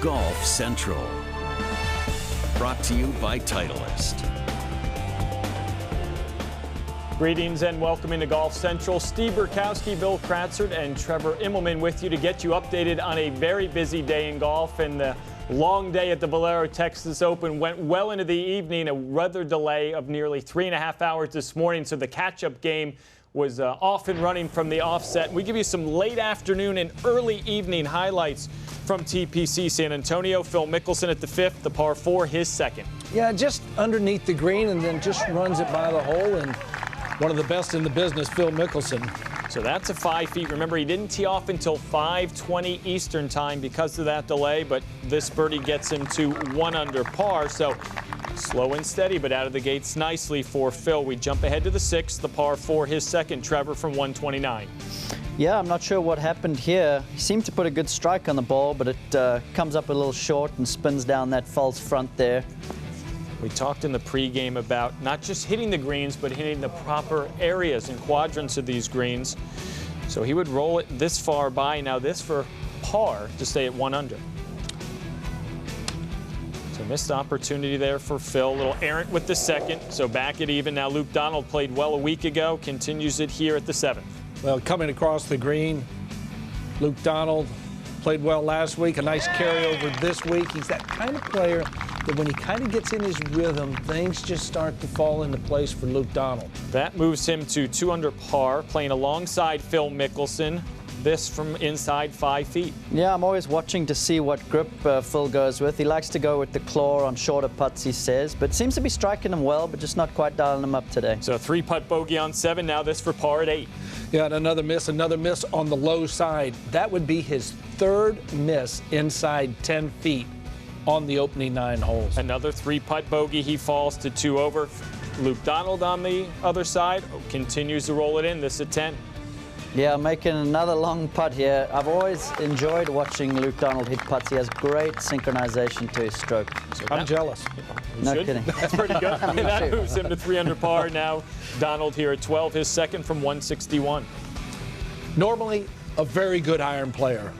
Golf Central. Brought to you by Titleist. Greetings and welcome into Golf Central. Steve Burkowski, Bill Kratzert, and Trevor Immelman with you to get you updated on a very busy day in golf. And the long day at the Valero Texas Open went well into the evening. A weather delay of nearly 3.5 hours this morning, so the catch-up game was off and running from the offset. We give you some late afternoon and early evening highlights from TPC San Antonio. Phil Mickelson at the 5th, the par 4, his second. Yeah, just underneath the green and then just runs it by the hole, and one of the best in the business, Phil Mickelson. So that's a 5 feet. Remember, he didn't tee off until 5:20 Eastern time because of that delay, but this birdie gets him to 1 under par. So slow and steady, but out of the gates nicely for Phil. We jump ahead to the 6th, the par 4, his second. Trevor from 129. Yeah, I'm not sure what happened here. He seemed to put a good strike on the ball, but it comes up a little short and spins down that false front there. We talked in the pregame about not just hitting the greens, but hitting the proper areas and quadrants of these greens. So he would roll it this far by. Now this for par to stay at 1 under. So missed opportunity there for Phil. A little errant with the second. So back at even. Now Luke Donald played well a week ago. Continues it here at the 7th. Well, coming across the green, Luke Donald played well last week. A nice carryover this week. He's that kind of player that when he kind of gets in his rhythm, things just start to fall into place for Luke Donald. That moves him to 2 under par, playing alongside Phil Mickelson. This from inside 5 feet. Yeah, I'm always watching to see what grip Phil goes with. He likes to go with the claw on shorter putts, he says, but seems to be striking them well, but just not quite dialing them up today. So a 3-putt bogey on 7. Now this for par at 8. Yeah, and another miss on the low side. That would be his 3rd miss inside 10 feet on the opening 9 holes. Another 3-putt bogey. He falls to 2 over. Luke Donald on the other side continues to roll it in. This at 10. Yeah, making another long putt here. I've always enjoyed watching Luke Donald hit putts. He has great synchronization to his stroke. So I'm jealous. No kidding. That's pretty good. And that moves him to 3 under par. Now Donald here at 12, his second from 161. Normally a very good iron player.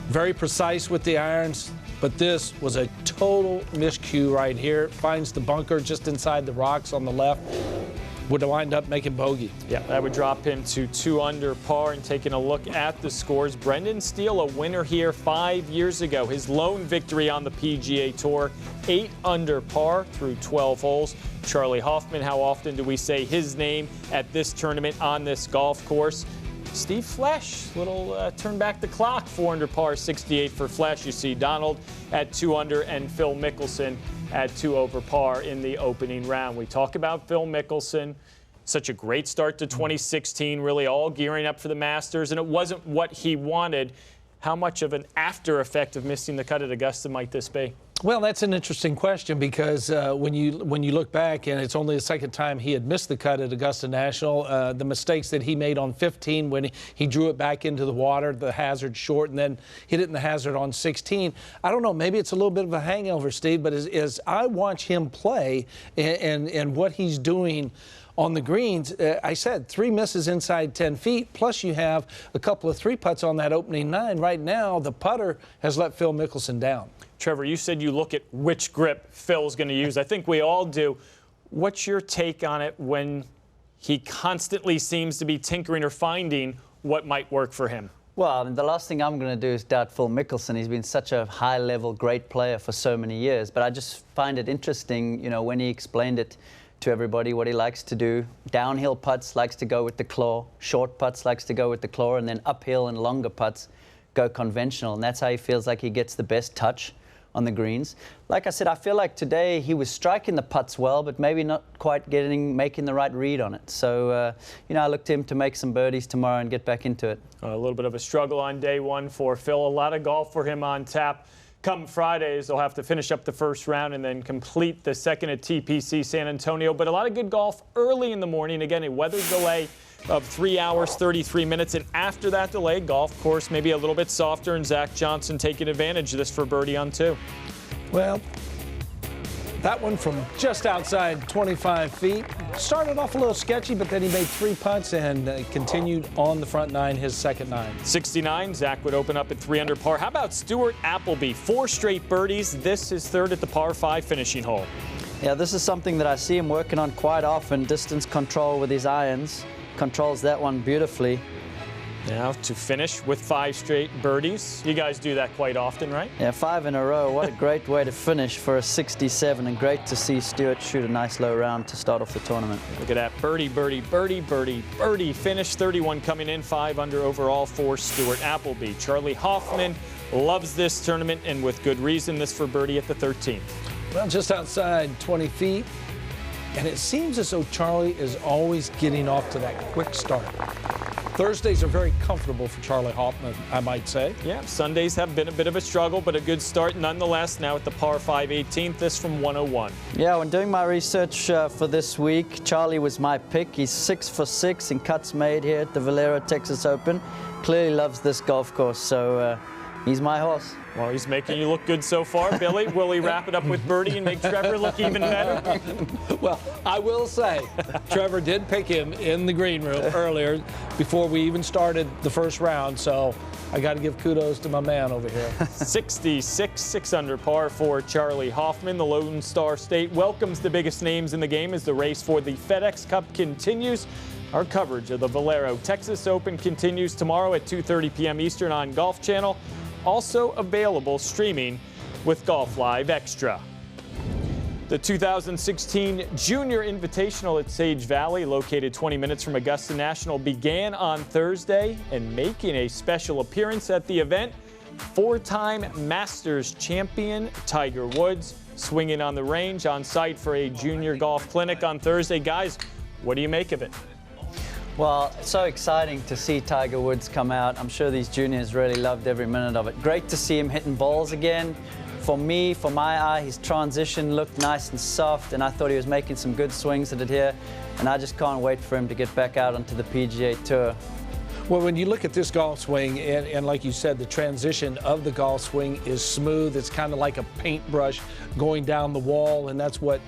Very precise with the irons, but this was a total miscue right here. Finds the bunker just inside the rocks on the left. Would wind up making bogey. Yeah, that would drop him to 2 under par. And taking a look at the scores, Brendan Steele, a winner here 5 years ago. His lone victory on the PGA Tour, 8 under par through 12 holes. Charlie Hoffman, how often do we say his name at this tournament on this golf course? Steve Flesch, little turn back the clock, 4 under par, 68 for Flesch. You see Donald at 2 under and Phil Mickelson at 2 over par in the opening round. We talk about Phil Mickelson. Such a great start to 2016, really all gearing up for the Masters, and it wasn't what he wanted. How much of an after effect of missing the cut at Augusta might this be? Well, that's an interesting question because when you look back, and it's only the 2nd time he had missed the cut at Augusta National, the mistakes that he made on 15 when he drew it back into the water, the hazard short, and then hit it in the hazard on 16. I don't know, maybe it's a little bit of a hangover, Steve, but as I watch him play and what he's doing on the greens, I said 3 misses inside 10 feet, plus you have a couple of 3-putts on that opening 9. Right now, the putter has let Phil Mickelson down. Trevor, you said you look at which grip Phil's going to use. I think we all do. What's your take on it when he constantly seems to be tinkering or finding what might work for him? Well, the last thing I'm going to do is doubt Phil Mickelson. He's been such a high-level, great player for so many years. But I just find it interesting, you know, when he explained it to everybody what he likes to do. Downhill putts likes to go with the claw. Short putts likes to go with the claw. And then uphill and longer putts go conventional. And that's how he feels like he gets the best touch on the greens. Like I said, I feel like today he was striking the putts well, but maybe not quite making the right read on it. So, you know, I look to him to make some birdies tomorrow and get back into it. A little bit of a struggle on day 1 for Phil. A lot of golf for him on tap. Come Fridays, they'll have to finish up the 1st round and then complete the 2nd at TPC San Antonio. But a lot of good golf early in the morning. Again, a weather delay of 3 hours, 33 minutes. And after that delay, golf course maybe a little bit softer, and Zach Johnson taking advantage of this for birdie on 2. Well, that one from just outside 25 feet. Started off a little sketchy, but then he made 3 putts and continued on the front nine, his second nine. 69, Zach would open up at 3 under par. How about Stuart Appleby? 4 straight birdies. This is third at the par 5 finishing hole. Yeah, this is something that I see him working on quite often. Distance control with his irons. Controls that one beautifully. Now to finish with 5 straight birdies. You guys do that quite often, right? Yeah, 5 in a row. What a great way to finish for a 67, and great to see Stuart shoot a nice low round to start off the tournament. Look at that. Birdie, birdie, birdie, birdie, birdie. Finish 31 coming in, 5 under overall for Stuart Appleby. Charlie Hoffman loves this tournament, and with good reason. This for birdie at the 13th. Well, just outside 20 feet. And it seems as though Charlie is always getting off to that quick start. Thursdays are very comfortable for Charlie Hoffman, I might say. Yeah, Sundays have been a bit of a struggle, but a good start nonetheless. Now at the par 5 18th, this from 101. Yeah, when doing my research for this week, Charlie was my pick. He's 6 for 6 in cuts made here at the Valero Texas Open. Clearly loves this golf course, so he's my horse. Well, he's making you look good so far, Billy. Will he wrap it up with birdie and make Trevor look even better? Well, I will say, Trevor did pick him in the green room earlier before we even started the first round, so I got to give kudos to my man over here. 66, 6 under par for Charlie Hoffman. The Lone Star State welcomes the biggest names in the game as the race for the FedEx Cup continues. Our coverage of the Valero Texas Open continues tomorrow at 2:30 p.m. Eastern on Golf Channel. Also available streaming with Golf Live Extra. The 2016 Junior Invitational at Sage Valley, located 20 minutes from Augusta National, began on Thursday, and making a special appearance at the event, 4-time Masters champion Tiger Woods, swinging on the range on site for a junior golf clinic on Thursday. Guys, what do you make of it? Well, it's so exciting to see Tiger Woods come out. I'm sure these juniors really loved every minute of it. Great to see him hitting balls again. For me, for my eye, his transition looked nice and soft, and I thought he was making some good swings at it here. And I just can't wait for him to get back out onto the PGA Tour. Well, when you look at this golf swing, and like you said, the transition of the golf swing is smooth. It's kind of like a paintbrush going down the wall, and that's what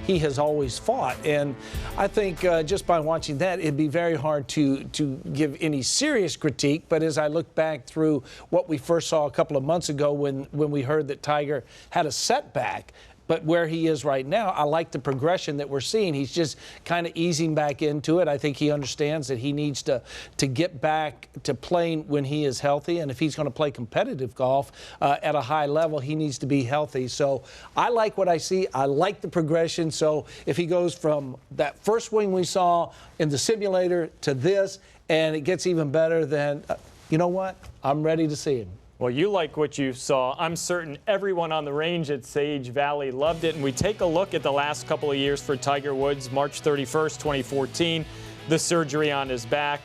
he has always fought. And I think just by watching that, it'd be very hard to give any serious critique. But as I look back through what we first saw a couple of months ago when we heard that Tiger had a setback, but where he is right now, I like the progression that we're seeing. He's just kind of easing back into it. I think he understands that he needs to get back to playing when he is healthy. And if he's going to play competitive golf at a high level, he needs to be healthy. So I like what I see. I like the progression. So if he goes from that first swing we saw in the simulator to this, and it gets even better, then you know what? I'm ready to see him. Well, you like what you saw. I'm certain everyone on the range at Sage Valley loved it. And we take a look at the last couple of years for Tiger Woods. March 31st, 2014, the surgery on his back.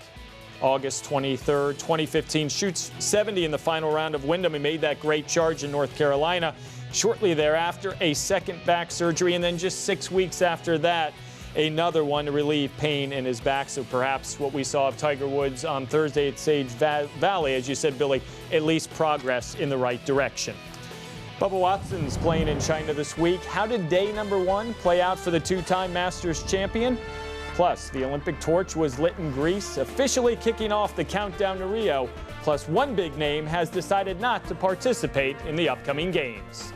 August 23rd, 2015, shoots 70 in the final round of Wyndham. He made that great charge in North Carolina. Shortly thereafter, a second back surgery. And then just 6 weeks after that, another one to relieve pain in his back. So perhaps what we saw of Tiger Woods on Thursday at Sage Valley, as you said, Billy, at least progress in the right direction. Bubba Watson's playing in China this week. How did day number 1 play out for the 2-time Masters champion? Plus, the Olympic torch was lit in Greece, officially kicking off the countdown to Rio. Plus, one big name has decided not to participate in the upcoming games.